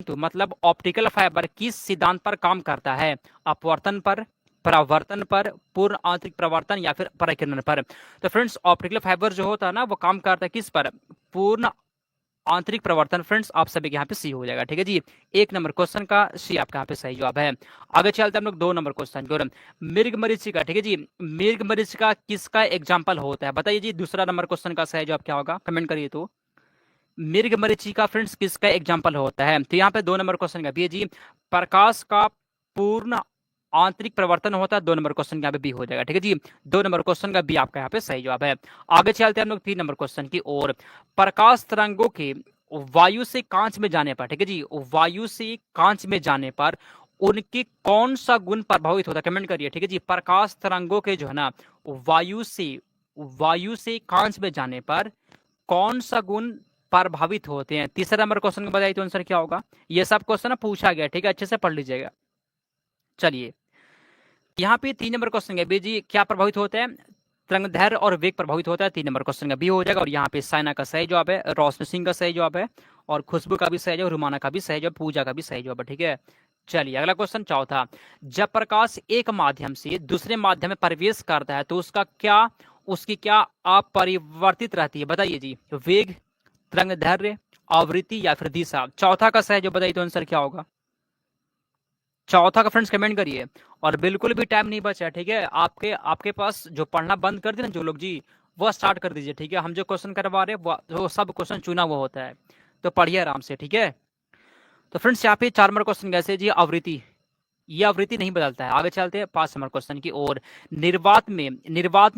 हेतु मतलब optical fibre किस सिद्धांत पर काम करता है? अपवर्तन पर, परावर्तन पर, पूर्ण आंतरिक प्रवर्तन या फिर पराकिरण पर? तो फ्रेंड्स ऑप्टिकल फाइबर जो होता है ना वो काम करता है किस पर? पूर्ण आंतरिक प्रवर्तन। फ्रेंड्स आप सभी के यहाँ पे सी हो जाएगा, ठीक है जी। 1 नंबर क्वेश्चन का सी आपका यहाँ पे सही जवाब है। आगे चलते हैं हम लोग 2 नंबर क्वेश्चन की ओर। मृग मरीचिका, ठीक है जी, मृग मरीचिका किसका एग्जाम्पल होता है? बताइए जी, दूसरा नंबर क्वेश्चन का सही जवाब क्या होगा, कमेंट करिए। तो मृग मरीचिका फ्रेंड्स किसका एग्जाम्पल होता है? तो यहाँ पे 2 नंबर क्वेश्चन का बी है जी, प्रकाश का पूर्ण आंतरिक प्रवर्तन होता है। 2 नंबर क्वेश्चन यहाँ पे बी हो जाएगा, ठीक है जी। 2 नंबर क्वेश्चन का बी आपका यहाँ पे सही जवाब है। आगे चलते हैं हम लोग 3 नंबर क्वेश्चन की ओर। प्रकाश तरंगों के वायु से कांच में जाने पर, ठीक है जी, वायु से कांच में जाने पर उनके कौन सा गुण प्रभावित होता है? कमेंट करिए, ठीक है जी। प्रकाश तरंगों के जो है ना वायु से कांच में जाने पर कौन सा गुण प्रभावित होते हैं? तीसरा नंबर क्वेश्चन को बताइए तो आंसर क्या होगा? ये सब क्वेश्चन पूछा गया, ठीक है, अच्छे से पढ़ लीजिएगा। चलिए यहाँ पे 3 नंबर क्वेश्चन है बी जी, क्या प्रभावित होते हैं? तरंगदैर्घ्य और वेग प्रभावित होता है। 3 नंबर क्वेश्चन का बी हो जाएगा। और यहाँ पे साइना का सही जवाब है, रोशनी सिंह का सही जवाब है, और खुशबू का भी सही जवाब, रुमाना का भी सही जवाब, पूजा का भी सही जवाब है, ठीक है। चलिए अगला क्वेश्चन चौथा। जब प्रकाश एक माध्यम से दूसरे माध्यम में प्रवेश करता है तो उसकी क्या अपरिवर्तित रहती है? बताइए जी, वेग, तरंगदैर्घ्य, आवृत्ति या फिर दिशा? चौथा का सही जवाब बताइए तो आंसर क्या होगा? चौथा का फ्रेंड्स कमेंट करिए। और बिल्कुल भी टाइम नहीं बचा है, ठीक है। आपके पास जो पढ़ना बंद कर दिए ना जो लोग जी, वो स्टार्ट कर दीजिए, ठीक है। हम जो क्वेश्चन करवा रहे हैं वो सब क्वेश्चन चुना हुआ होता है, तो पढ़िए आराम से, ठीक है। तो फ्रेंड्स यहाँ पे 4 नंबर क्वेश्चन कैसे जी, आवृत्ति, ये आवृत्ति नहीं बदलता है। आगे चलते हैं 5 नंबर क्वेश्चन की ओर। निर्वात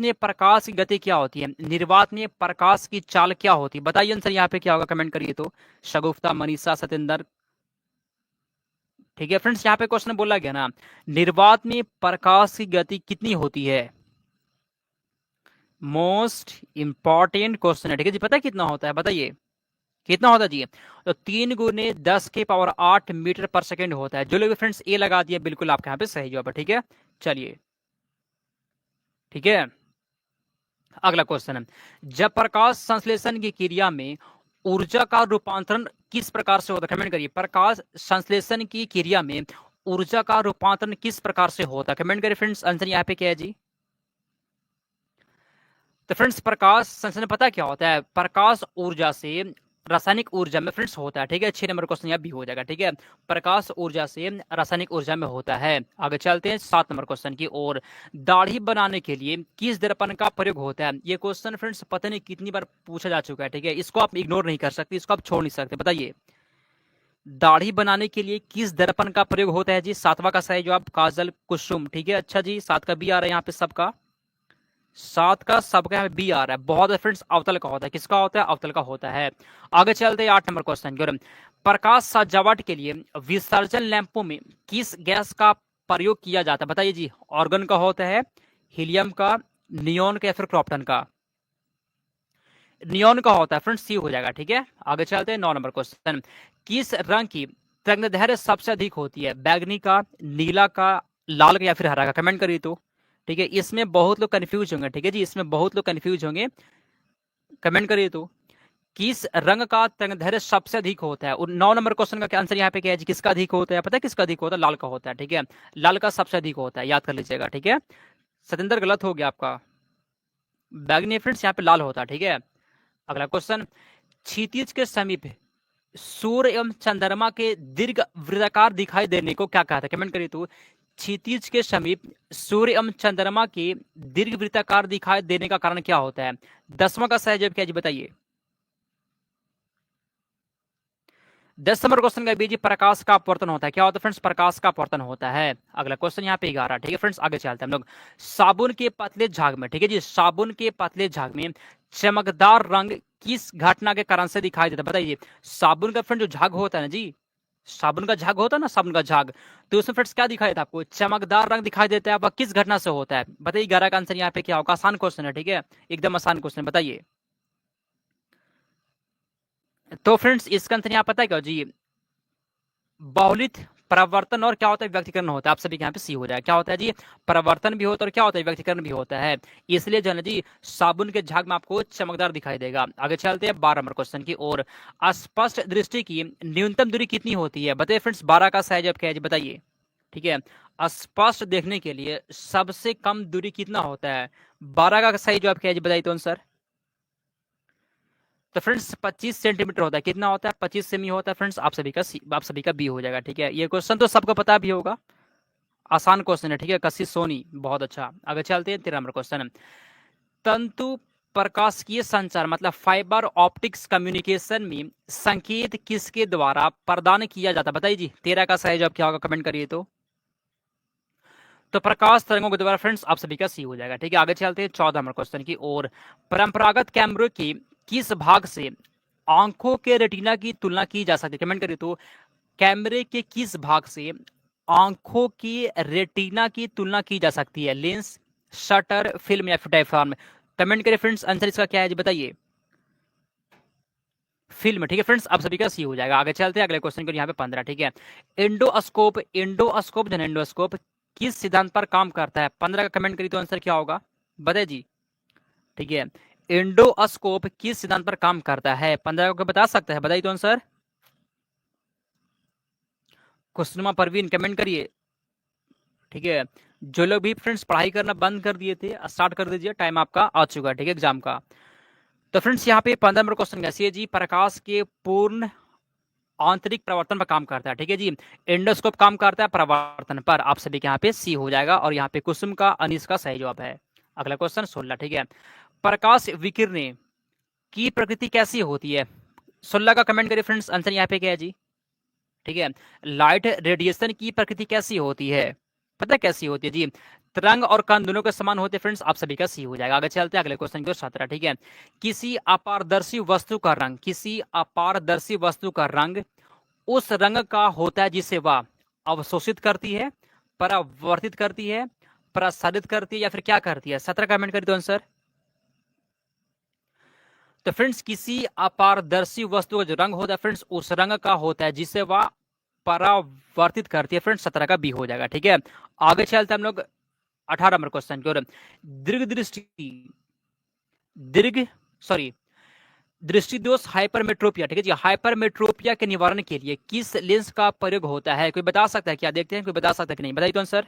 में प्रकाश की गति क्या होती है? निर्वात में प्रकाश की चाल क्या होती है? बताइए आंसर यहाँ पे क्या होगा, कमेंट करिए। तो शगुफ्ता, मनीषा, सतेंद्र, ठीक है। फ्रेंड्स यहाँ पे क्वेश्चन बोला गया ना, निर्वात में प्रकाश की गति कितनी होती है? मोस्ट इंपॉर्टेंट क्वेश्चन है, ठीक है जी। पता है कितना होता है? बताइए कितना होता है जी? तो 3 गुने 10 के पावर 8 मीटर पर सेकेंड होता है। जो लोग फ्रेंड्स ए लगा दिए बिल्कुल आपके यहाँ पे सही जवाब है, ठीक है। चलिए ठीक है, अगला क्वेश्चन है, जब प्रकाश संश्लेषण की क्रिया में ऊर्जा का रूपांतरण किस प्रकार से होता है? कमेंट करिए। प्रकाश संश्लेषण की क्रिया में ऊर्जा का रूपांतरण किस प्रकार से होता है? कमेंट करिए फ्रेंड्स, आंसर यहाँ पे क्या है जी? तो फ्रेंड्स प्रकाश संश्लेषण पता क्या होता है? प्रकाश ऊर्जा से रासायनिक ऊर्जा में फ्रेंड्स होता है, ठीक है। 6 नंबर क्वेश्चन यहाँ भी हो जाएगा, ठीक है। प्रकाश ऊर्जा से रासायनिक ऊर्जा में होता है। आगे चलते हैं 7 नंबर क्वेश्चन की ओर। दाढ़ी बनाने के लिए किस दर्पण का प्रयोग होता है? ये क्वेश्चन फ्रेंड्स पता नहीं कितनी बार पूछा जा चुका है, ठीक है। इसको आप इग्नोर नहीं कर सकते, इसको आप छोड़ नहीं सकते। बताइए दाढ़ी बनाने के लिए किस दर्पण का प्रयोग होता है जी? 7वां का सही जवाब काजल कुसुम, ठीक है। अच्छा जी, 7 का बी आ रहा है यहाँ पे सबका, 7 का सबका यहाँ बी आ रहा है। बहुत फ्रेंड्स अवतल का होता है, किसका होता है? अवतल का होता है। आगे चलते हैं 8 नंबर क्वेश्चन की ओर। प्रकाश सजावट के लिए विसर्जन लैंपों में किस गैस का प्रयोग किया जाता है? बताइए जी, ऑर्गन का होता है, हीलियम का, नियोन का या फिर क्रॉप्टन का? नियोन का होता है फ्रेंड्स, सी हो जाएगा, ठीक है। आगे चलते हैं 9 नंबर क्वेश्चन। किस रंग की तरंगदैर्घ्य सबसे अधिक होती है? बैगनी का, नीला का, लाल का या फिर हरा का? कमेंट करिए तो, ठीक है। इसमें बहुत लोग कंफ्यूज होंगे, ठीक है जी, इसमें बहुत लोग कंफ्यूज होंगे, कमेंट करिए तो। किस रंग का तरंगदैर्घ्य सबसे अधिक होता है? और 9 नंबर क्वेश्चन का आंसर यहाँ पे क्या है जी? किसका अधिक होता है? पता है किसका अधिक होता है? लाल का होता है, ठीक है। लाल का सबसे अधिक होता है, याद कर लीजिएगा, ठीक है। सतेंद्र गलत हो गया आपका, बैगनी फ्रेंड्स यहाँ पे लाल होता है, ठीक है। अगला क्वेश्चन, क्षितिज के समीप सूर्य एवं चंद्रमा के दीर्घ वृत्ताकार दिखाई देने को क्या कहते हैं? कमेंट करिए तो। क्षितिज के समीप सूर्य एवं चंद्रमा के दीर्घ वृत्ताकार दिखाई देने का कारण क्या होता है? 10वां का सही जवाब क्या जी? बताइए। 10 नंबर क्वेश्चन का बीजी प्रकाश का अपवर्तन होता है। क्या होता है फ्रेंड्स? प्रकाश का अपवर्तन होता है। अगला क्वेश्चन यहाँ पे 11, ठीक है फ्रेंड्स। आगे चलते हैं हम लोग। साबुन के पतले झाग में, ठीक है जी, साबुन के पतले झाग में चमकदार रंग किस घटना के कारण से दिखाई देता है? बताइए। साबुन का फ्रेंड जो झाग होता है ना जी, साबुन का झाग होता है ना, साबुन का झाग, तो उसमें फ्रेंड्स क्या दिखाई देता है आपको? चमकदार रंग दिखाई देता है। वह किस घटना से होता है? बताइए। 11 का आंसर यहाँ पे क्या होगा? आसान क्वेश्चन है, ठीक है, एकदम आसान क्वेश्चन, बताइए। तो फ्रेंड्स इसका आंसर यहाँ पता है क्या जी? बहुलित प्रवर्तन और क्या होता है, व्यक्तिकरण होता है। आप सभी के यहाँ पे सी हो जाएगा। क्या होता है जी, प्रवर्तन भी होता है और क्या होता है, व्यक्तिकरण भी होता है। इसलिए जो है ना जी, साबुन के झाग में आपको चमकदार दिखाई देगा। आगे चलते हैं 12 नंबर क्वेश्चन की ओर। स्पष्ट दृष्टि की न्यूनतम दूरी कितनी होती है? बताइए फ्रेंड्स, 12 का साइज अब क्या है जी, बताइए। ठीक है, स्पष्ट देखने के लिए सबसे कम दूरी कितना होता है? 12 का साइज अब क्या है जी, बताइए तो आंसर। तो फ्रेंड्स 25 सेंटीमीटर होता है। कितना होता है? 25 सेमी होता है फ्रेंड्स। आप सभी का बी हो जाएगा। ठीक है, ये क्वेश्चन तो सबको पता भी होगा, आसान क्वेश्चन है। ठीक है, कशिश सोनी, बहुत अच्छा। आगे चलते हैं 13 नंबर क्वेश्चन। तंतु प्रकाशिकीय संचार मतलब फाइबर ऑप्टिक्स कम्युनिकेशन में संकेत किसके द्वारा प्रदान किया जाता है? बताइए जी, 13 का सही जवाब क्या होगा, कमेंट करिए तो प्रकाश तरंगों के द्वारा फ्रेंड्स। आप सभी का सी हो जाएगा। ठीक है, आगे चलते हैं 14 नंबर क्वेश्चन की ओर। परंपरागत कैमरे की किस भाग से आंखों के रेटिना की तुलना की जा सकती है? कमेंट करिए तो कैमरे के किस भाग से आंखों की रेटिना की तुलना की जा सकती है? लेंस, शटर, फिल्म या फिर डायफ्राम? कमेंट करिए फ्रेंड्स, आंसर इसका क्या है जी, बताइए। फिल्म। ठीक है फ्रेंड्स, आप सभी का सी हो जाएगा। आगे चलते हैं अगले क्वेश्चन को, यहाँ पे 15। ठीक है, इंडोस्कोप जो एंडोस्कोप किस सिद्धांत पर काम करता है? 15 का कमेंट करिए तो आंसर क्या होगा, बताइए जी। ठीक है, इंडोस्कोप किस सिद्धांत पर काम करता है? 15 को बता सकता है, बताइए तो आंसर। कुसनुमा परवीन, कमेंट करिए। ठीक है, जो लोग भी फ्रेंड्स पढ़ाई करना बंद कर दिए थे, स्टार्ट कर दीजिए, टाइम आपका आ चुका है। ठीक है, एग्जाम का। तो फ्रेंड्स यहाँ पे 15 नंबर क्वेश्चन कैसी है जी, प्रकाश के पूर्ण आंतरिक प्रवर्तन पर काम करता है। ठीक है जी, एंडोस्कोप काम करता है प्रवर्तन पर। आप सभी के यहाँ पे सी हो जाएगा और यहाँ पे कुसुम का, अनीस का सही जवाब है। अगला क्वेश्चन 16। ठीक है, प्रकाश विकिरण की प्रकृति कैसी होती है? 16 का कमेंट करिए फ्रेंड्स, आंसर यहाँ पे क्या है जी। ठीक है, लाइट रेडिएशन की प्रकृति कैसी होती है? पता है कैसी होती है जी, तरंग और कण दोनों के समान होते हैं फ्रेंड्स। आप सभी का सी हो जाएगा। आगे चलते हैं अगले क्वेश्चन को 17। ठीक है, किसी अपारदर्शी वस्तु का रंग, किसी अपारदर्शी वस्तु का रंग उस रंग का होता है जिसे वह अवशोषित करती है, परावर्तित करती है, प्रसारित करती है या फिर क्या करती है? 17 कमेंट करिए तो आंसर। तो फ्रेंड्स किसी अपारदर्शी वस्तु का जो रंग होता है फ्रेंड्स, उस रंग का होता है जिसे वह परावर्तित करती है फ्रेंड्स। 17 का बी हो जाएगा। ठीक है, आगे चलते हम लोग 18 नंबर क्वेश्चन की ओर। दीर्घ दृष्टि दीर्घ सॉरी दृष्टि दोष हाइपरमेट्रोपिया। ठीक है जी, हाइपरमेट्रोपिया के निवारण के लिए किस लेंस का प्रयोग होता है? कोई बता सकता है क्या? देखते हैं कोई बता सकता है कि नहीं, बताइए तो आंसर।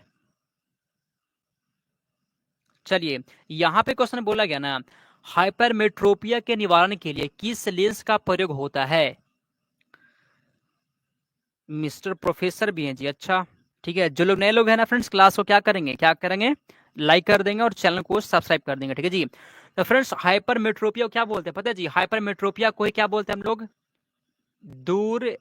चलिए, यहां पे क्वेश्चन बोला गया ना, हाइपरमेट्रोपिया के निवारण के लिए किस लेंस का प्रयोग होता है? मिस्टर प्रोफेसर भी हैं जी, अच्छा। ठीक है, जो लोग नए लोग हैं ना फ्रेंड्स, क्लास को क्या करेंगे, लाइक कर देंगे और चैनल को सब्सक्राइब कर देंगे। ठीक है जी, तो फ्रेंड्स हाइपरमेट्रोपिया को क्या बोलते हैं पता है जी? हाइपरमेट्रोपिया को ही क्या बोलते हैं हम लोग? दूर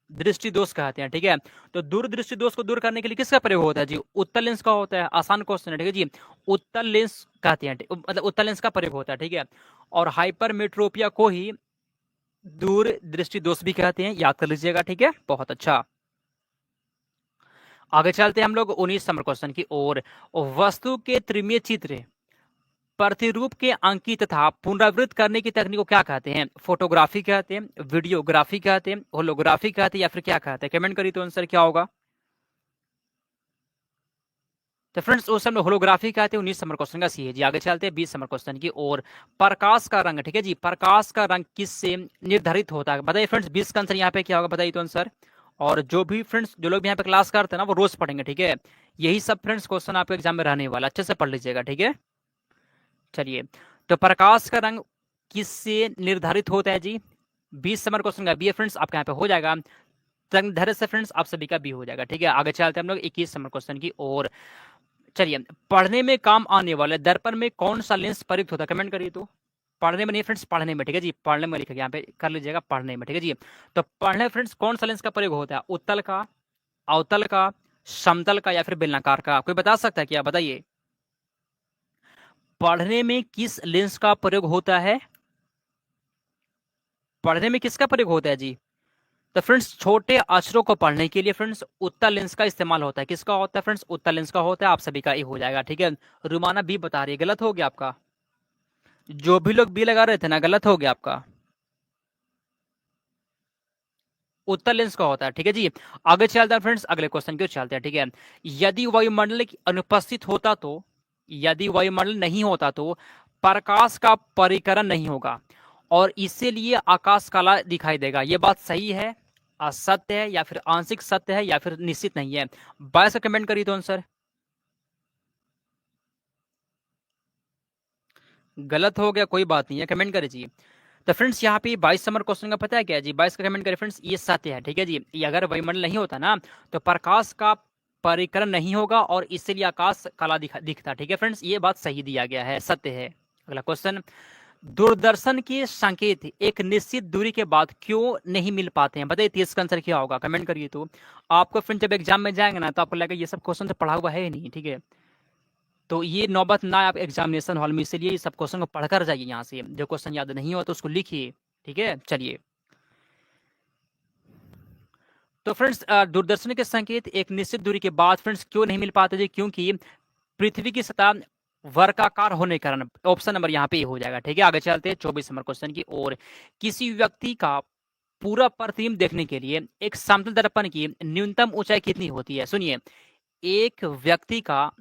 दृष्टि दोष कहते हैं। ठीक है, तो दूर दृष्टि दोष को दूर करने के लिए किसका प्रयोग होता है जी? उत्तल लेंस का होता है। आसान क्वेश्चन है। ठीक है जी, उत्तल लेंस कहते हैं, मतलब उत्तल लेंस का प्रयोग होता है। ठीक है, और हाइपरमेट्रोपिया को ही दूर दृष्टि दोष भी कहते हैं, याद कर लीजिएगा। ठीक है, बहुत अच्छा। आगे चलते हैं हम लोग 19 नंबर क्वेश्चन की ओर। वस्तु के त्रिमीय चित्र प्रतिरूप के अंकित तथा पुनरावृत्त करने की तकनीक को क्या कहते हैं? फोटोग्राफी कहते हैं, वीडियोग्राफी कहते हैं, होलोग्राफी कहते हैं या फिर क्या कहते हैं? कमेंट करिए तो आंसर क्या होगा। तो फ्रेंड्स उस समय होलोग्राफी कहते हैं। 19 नंबर क्वेश्चन का सी है जी। आगे चलते हैं 20 नंबर क्वेश्चन की ओर। प्रकाश का रंग, ठीक है जी, प्रकाश का रंग किससे निर्धारित होता है? बताइए फ्रेंड्स, 20 का आंसर यहाँ पे क्या होगा, बताइए तो आंसर। और जो भी फ्रेंड्स, जो लोग यहाँ पे क्लास करते हैं ना, वो रोज पढ़ेंगे। ठीक है, यही सब फ्रेंड्स क्वेश्चन आपके एग्जाम में रहने वाला, अच्छे से पढ़ लीजिएगा। ठीक है, चलिए, तो प्रकाश का रंग किससे निर्धारित होता है जी? 20 नंबर क्वेश्चन का बी है फ्रेंड्स, आपके यहाँ पे हो जाएगा। रंग धैर्य से फ्रेंड्स आप सभी का बी हो जाएगा। ठीक है, आगे चलते हैं हम लोग 21 नंबर क्वेश्चन की ओर। चलिए, पढ़ने में काम आने वाले दर्पण में कौन सा लेंस प्रयुक्त होता है? कमेंट करिए तो। पढ़ने में नहीं फ्रेंड्स, पढ़ने में। ठीक है जी, पढ़ने में लिखेगा, यहाँ पे कर लीजिएगा, पढ़ने में। ठीक है जी, तो पढ़ने फ्रेंड्स कौन सा लेंस का प्रयोग होता है? उत्तल का, अवतल का, समतल का या फिर बेलनाकार का? कोई बता सकता है क्या, बताइए। पढ़ने में किस लेंस का प्रयोग होता है? पढ़ने में किसका प्रयोग होता है जी? तो फ्रेंड्स छोटे अक्षरों को पढ़ने के लिए फ्रेंड्स उत्तल लेंस का इस्तेमाल होता है। किसका होता है फ्रेंड्स? उत्तल लेंस का होता है। आप सभी का ए हो जाएगा। ठीक है, रुमाना बी बता रही है, गलत हो गया आपका। जो भी लोग बी लगा रहे थे ना, गलत हो गया आपका। उत्तल लेंस का होता है। ठीक है जी, आगे चलते हैं फ्रेंड्स, अगले क्वेश्चन की चलते हैं। ठीक है, यदि वायुमंडल की अनुपस्थित होता तो, यदि वायुमंडल नहीं होता तो प्रकाश का परिकरण नहीं होगा और इसीलिए आकाश काला दिखाई देगा। ये बात सही है, असत्य है, या फिर आंशिक सत्य है, या फिर निश्चित नहीं है? 22 का कमेंट करिए तो आंसर। गलत हो गया कोई बात नहीं है, कमेंट कर दीजिए। तो फ्रेंड्स यहाँ पे 22 नंबर क्वेश्चन का पता है क्या है जी? 22 का कमेंट करें फ्रेंड्स, ये सत्य है। ठीक है जी, ये अगर वायुमंडल नहीं होता ना तो प्रकाश का परिकरण नहीं होगा और इसलिए आकाश काला दिखता। ठीक है फ्रेंड्स, ये बात सही दिया गया है, सत्य है। अगला क्वेश्चन, दूरदर्शन के संकेत एक निश्चित दूरी के बाद क्यों नहीं मिल पाते हैं? बताइए, इसका आंसर क्या होगा? कमेंट करिए तो। आपको फ्रेंड जब एग्जाम में जाएंगे ना तो आपको लगेगा ये सब क्वेश्चन तो पढ़ा हुआ है ही नहीं। ठीक है, तो ये नौबत ना आप एग्जामिनेशन हॉल में, इसलिए ये सब क्वेश्चन को पढ़कर जाइए। यहाँ से जो क्वेश्चन याद नहीं हो तो उसको लिखिए। ठीक है, चलिए। तो फ्रेंड्स दूरदर्शन के संकेत एक निश्चित दूरी के बाद फ्रेंड्स क्यों नहीं मिल पाते थे? क्योंकि पृथ्वी की सतह वर्गाकार होने के कारण। ऑप्शन नंबर यहाँ पे हो जाएगा। ठीक है, आगे चलते हैं 24 नंबर क्वेश्चन की ओर। किसी व्यक्ति का पूरा प्रतिबिंब देखने के लिए एक समतल दर्पण की न्यूनतम ऊंचाई कितनी होती है? सुनिए, एक व्यक्ति का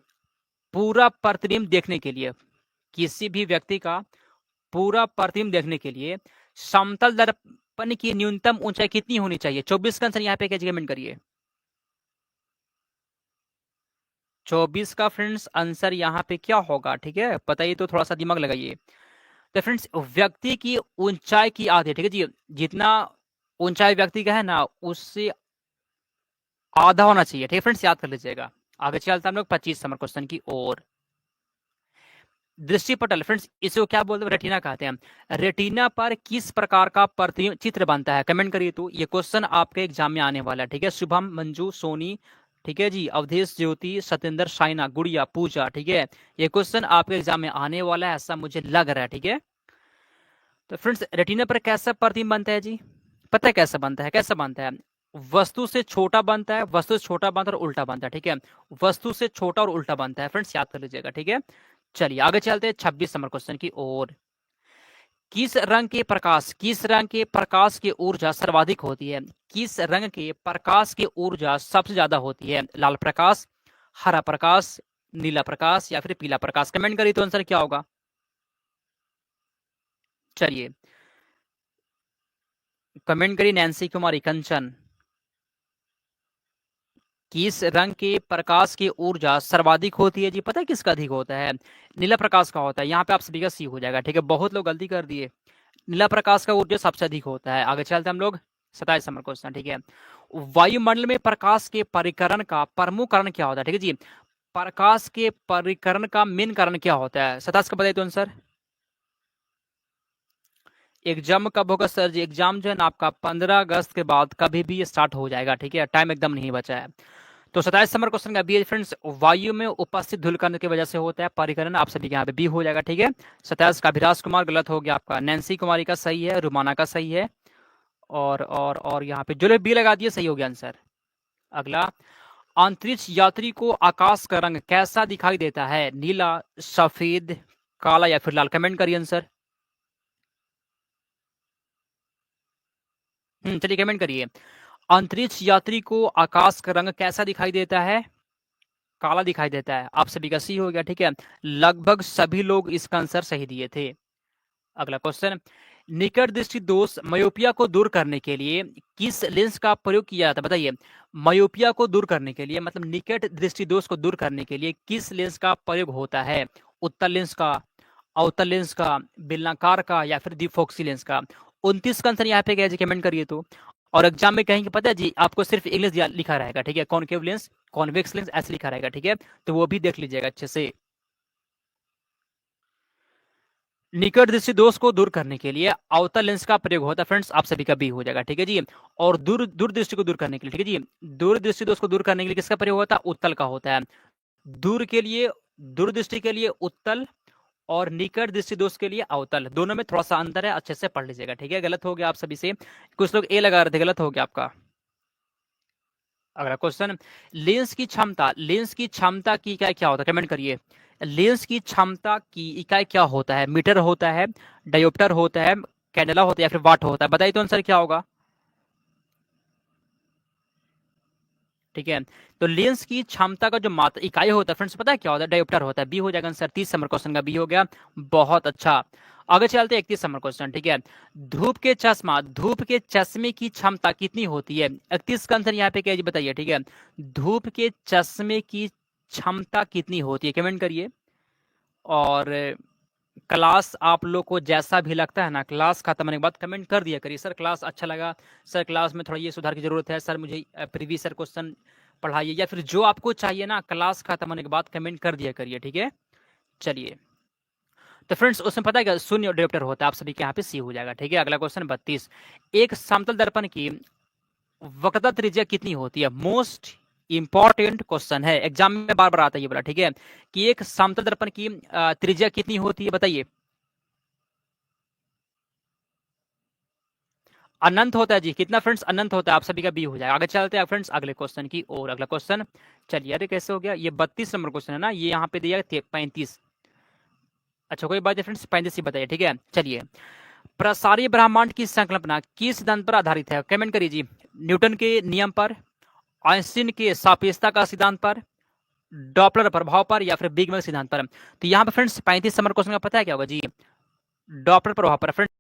पूरा प्रतिबिंब देखने के लिए, किसी भी व्यक्ति का पूरा प्रतिबिंब देखने के लिए समतल दर्पण की न्यूनतम ऊंचाई कितनी होनी चाहिए? 24 का आंसर यहाँ पे कमेंट करिए। 24 का फ्रेंड्स आंसर यहाँ पे क्या होगा? ठीक है, बताइए तो, थोड़ा सा दिमाग लगाइए। तो फ्रेंड्स व्यक्ति की ऊंचाई की आधी, ठीक है जी, जितना ऊंचाई व्यक्ति का है ना उससे आधा होना चाहिए। ठीक है फ्रेंड्स, याद कर लीजिएगा। आगे चलते हैं हम लोग 25 नंबर क्वेश्चन की ओर। दृष्टिपटल फ्रेंड्स, इसको क्या बोलते हैं? रेटिना कहते हैं। रेटिना पर किस प्रकार का प्रतिबिंब चित्र बनता है? कमेंट करिए तो। ये क्वेश्चन आपके एग्जाम में आने वाला है। ठीक है, शुभम, मंजू, सोनी, ठीक है जी, अवधेश, ज्योति, सत्येंद्र, शाइना, गुड़िया, पूजा। ठीक है, ये क्वेश्चन आपके एग्जाम में आने वाला है, ऐसा मुझे लग रहा है। ठीक है, तो फ्रेंड्स रेटिना पर कैसा प्रतिबिंब बनता है जी? पता है कैसा बनता है? कैसा बनता है? वस्तु से छोटा बनता है, वस्तु से छोटा बनता है और उल्टा बनता है। ठीक है, वस्तु से छोटा और उल्टा बनता है फ्रेंड्स, याद कर लीजिएगा। ठीक है, चलिए आगे चलते हैं 26 नंबर क्वेश्चन की ओर। किस रंग के प्रकाश, किस रंग के प्रकाश की ऊर्जा सर्वाधिक होती है? किस रंग के प्रकाश की ऊर्जा सबसे ज्यादा होती है? लाल प्रकाश, हरा प्रकाश, नीला प्रकाश, या फिर पीला प्रकाश? कमेंट करिए तो आंसर क्या होगा? चलिए कमेंट करिए। नैन्सी कुमारी, कंचन, किस रंग के प्रकाश की ऊर्जा सर्वाधिक होती है जी? पता है किसका अधिक होता है? नीला प्रकाश का होता है। यहाँ पे आप सभी का सी हो जाएगा। ठीक है, बहुत लोग गलती कर दिए। नीला प्रकाश का ऊर्जा सबसे अधिक होता है। आगे चलते हैं हम लोग 27 नंबर क्वेश्चन। ठीक है, वायुमंडल में प्रकाश के परिकरण का प्रमुख कारण क्या होता है? ठीक है जी, प्रकाश के परिकरण का मेन कारण क्या होता है? 27 का बताइए तो आंसर। एग्जाम कब होगा सर जी? एग्जाम जो है ना आपका 15 अगस्त के बाद कभी भी स्टार्ट हो जाएगा। ठीक है, टाइम एकदम नहीं बचा है। तो 27 नंबर क्वेश्चन का बी फ्रेंड्स, वायु में उपस्थित धूलकण की वजह से होता है परिकरण। आप सभी के यहाँ पे बी हो जाएगा। ठीक है, 27 का अभिराज कुमार गलत हो गया आपका। नैन्सी कुमारी का सही है, रुमाना का सही है, और यहाँ पे जो बी लगा दिए सही हो गया आंसर। अगला, अंतरिक्ष यात्री को आकाश का रंग कैसा दिखाई देता है? नीला, सफेद, काला, या फिर लाल? कमेंट करिए आंसर। चलिए कमेंट करिए। अंतरिक्ष यात्री को आकाश का रंग कैसा दिखाई देता है? काला दिखाई देता है। आप सभी का सी हो गया। ठीक है, लगभग सभी लोग इसका आंसर सही दिए थे। अगला क्वेश्चन, निकट दृष्टि दोष मायोपिया को दूर करने के लिए किस लेंस का प्रयोग किया जाता है? बताइए, मायोपिया को दूर करने के लिए, मतलब निकट दृष्टि दोष को दूर करने के लिए किस लेंस का प्रयोग होता है? उत्तल लेंस का, अवतल लेंस का, बेलनाकार का, या फिर द्विफोक्सी लेंस का? 29 का आंसर यहाँ पे गया जी, कमेंट करिए तो। और एग्जाम में कहेंगे पता है जी, आपको सिर्फ इंग्लिश लिखा रहेगा। ठीक है, कॉनकेव लेंस, कॉन्वेक्स लेंस ऐसे लिखा रहेगा। ठीक है, तो वो भी देख लीजिएगा अच्छे से। निकट दृष्टि दोष को दूर करने के लिए अवतल लेंस का प्रयोग होता है फ्रेंड्स, आप सभी का भी हो जाएगा। ठीक है जी, और दूरदृष्टि को दूर करने के लिए, ठीक है जी, दूरदृष्टि दोष को दूर करने के लिए किसका प्रयोग होता है? उत्तल का होता है। दूर के लिए, दूरदृष्टि के लिए उत्तल, और निकट दृष्टि दोष के लिए अवतल। दोनों में थोड़ा सा अंतर है, अच्छे से पढ़ लीजिएगा। ठीक है, गलत हो गया आप सभी से, कुछ लोग ए लगा रहे थे, गलत हो गया आपका। अगला क्वेश्चन, लेंस की क्षमता, लेंस की क्षमता की इकाई क्या होता है? कमेंट करिए। लेंस की क्षमता की इकाई क्या होता है? मीटर होता है, डायोप्टर होता है, कैंडेला होता है, या फिर वाट होता है? बताइए तो आंसर क्या होगा? ठीक है। तो लेंस की क्षमता का जो मात्रा इकाई होता है फ्रेंड्स, पता है क्या होता है? डायोप्टर होता है। बी हो जाएगा आंसर। 30 नंबर क्वेश्चन का बी हो गया। बहुत अच्छा। आगे चलते हैं 31 नंबर क्वेश्चन। ठीक है, धूप के चश्मे की क्षमता कितनी होती है? 31 का आंसर यहाँ पे क्या है जी बताइए। ठीक है, धूप के चश्मे की क्षमता कितनी होती है? कमेंट करिए। और क्लास आप लोग को जैसा भी लगता है ना, क्लास खत्म होने के बाद कमेंट कर दिया करिए, सर क्लास अच्छा लगा, सर क्लास में थोड़ा ये सुधार की जरूरत है, सर मुझे प्रीवियस सर क्वेश्चन पढ़ाइए, या फिर जो आपको चाहिए ना, क्लास खत्म होने के बाद कमेंट कर दिया करिए। ठीक है, चलिए। तो फ्रेंड्स उसमें पता है क्या, शून्य डियोप्टर होता है, आप सभी के यहाँ पे सी हो जाएगा। ठीक है, अगला क्वेश्चन 32। एक समतल दर्पण की वक्रता त्रिज्या कितनी होती है? मोस्ट इंपॉर्टेंट क्वेश्चन है, एग्जाम में बार बार आता है ये बोला। ठीक है, कि एक समतल दर्पण की त्रिज्या कितनी होती है बताइए। अनंत होता है जी। कितना फ्रेंड्स? अनंत होता है। आप सभी का बी हो जाएगा। आगे चलते हैं फ्रेंड्स अगले क्वेश्चन की और। अगला क्वेश्चन, चलिए, अरे कैसे हो गया ये? 32 नंबर क्वेश्चन है ना, ये यहाँ पे दिया 35। अच्छा कोई बात नहीं फ्रेंड्स, 35 ही बताइए। ठीक है, चलिए। प्रसारी ब्रह्मांड की संकल्पना किस सिद्धांत पर आधारित है? कमेंट करिए जी। न्यूटन के नियम पर, आइंस्टीन के सापेक्षता का सिद्धांत पर, डॉपलर प्रभाव पर, या फिर बिग बैंग सिद्धांत पर? तो यहाँ पे फ्रेंड्स 35 नंबर क्वेश्चन का पता है क्या होगा जी? डॉपलर प्रभाव पर। फ्रेंड्स